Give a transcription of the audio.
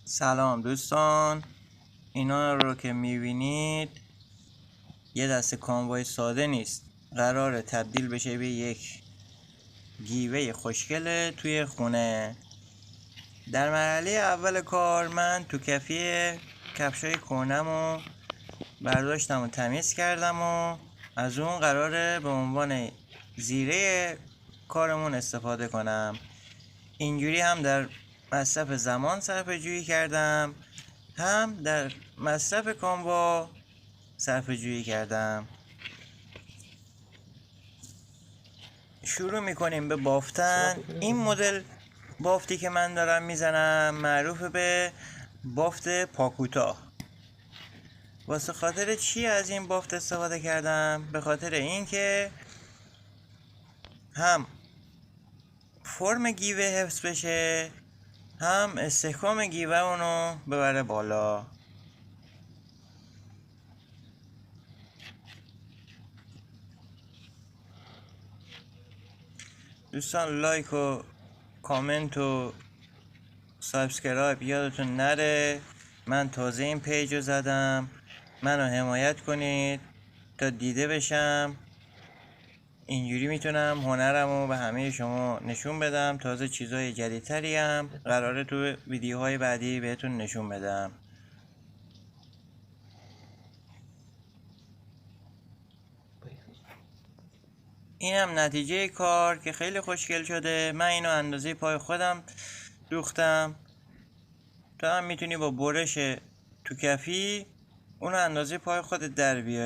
سلام دوستان، اینا رو که میبینید یه دسته کانوای ساده نیست، قراره تبدیل بشه به یک گیوه خوشگله توی خونه. در مرحله اول کار من تو کفی کفشای کهنه‌مو برداشتم و تمیز کردم و از اون قراره به عنوان زیره کارمون استفاده کنم. اینجوری هم در مصرف زمان صرفه جویی کردم، هم در مصرف کانوا صرفه جویی کردم. شروع میکنیم به بافتن. این مدل بافتی که من دارم میزنم معروف به بافت پاکوتا. واسه خاطر چی از این بافت استفاده کردم؟ به خاطر اینکه هم فرم گیوه حفظ بشه، هم استحکام گیوه اونو ببره بالا. دوستان لایک و کامنت و سابسکرایب یادتون نره. من تازه این پیج رو زدم، منو حمایت کنید تا دیده بشم. اینجوری میتونم هنرمو به همه شما نشون بدم. تازه چیزای جدیدتری هم قراره تو ویدیوهای بعدی بهتون نشون بدم. اینم نتیجه کار که خیلی خوشگل شده. من اینو اندازه پای خودم دوختم. تو هم میتونی با برش تو کفی اونو اندازه پای خودت در بیاری.